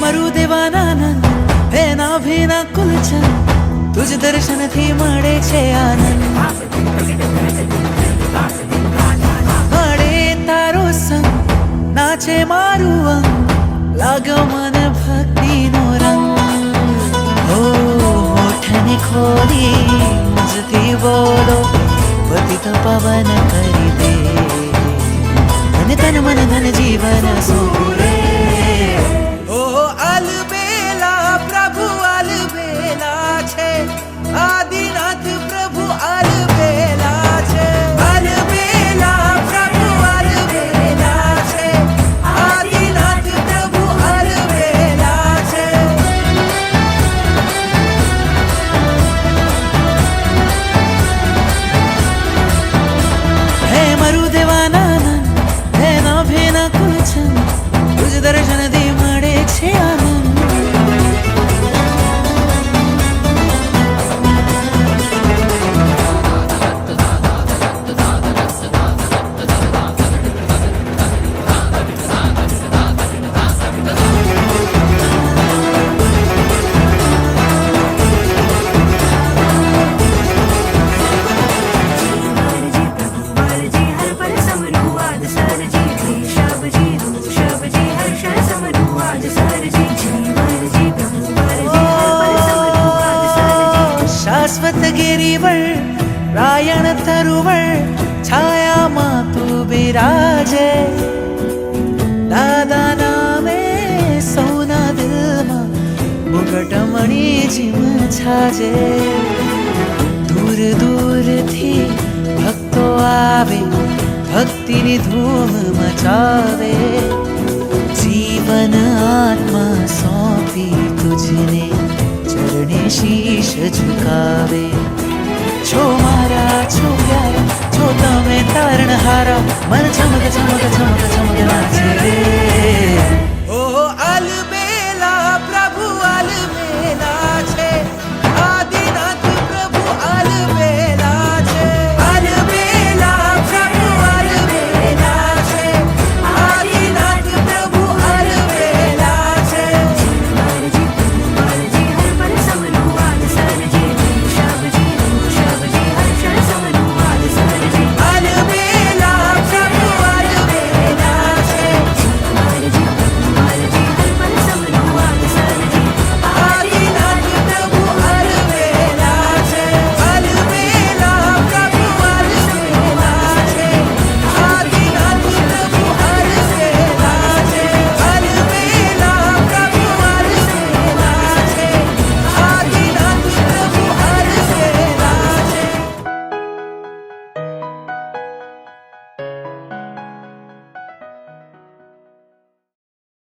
મરુદેવાનાનંદ હે નાભીના કુલચંદ તુજ દર્શનથી મળે છે આનંદ મળે તારો સંગ નાચે મારું અંગ લાગ્યો મને ભક્તિનો રંગ હો હોઠને ખોલી મુજથી બોલો પતિત પવન કરી દે અને તન મન ધન જીવન સોરે આદિનાથ પ્રભુ અલબેલા છે અલબેલા પ્રભુ અલબેલા છે આદિનાથ પ્રભુ અલબેલા છે હે મરુદેવાનાનંદ હે નાભીના કુલચંદ તુજ દર્શનથી મળે છે આનંદ શાશ્વત ગિરિવળ રાયણ તરુવળ છાયામાં તું બિરાજે દાદા નામે સૌના દિલમાં મુકટમણી જીમ છાજે દૂર દૂરથી ભક્તો આવે ભક્તિની ધૂમ મચાવે જીવન આત્મા સોંપી તુજને ચરણે શીશ ઝુકાવે છો મારા છો પ્યારા છો તમે તારણહારા મન ચમક ચમક ચમક ચમક નાચે રે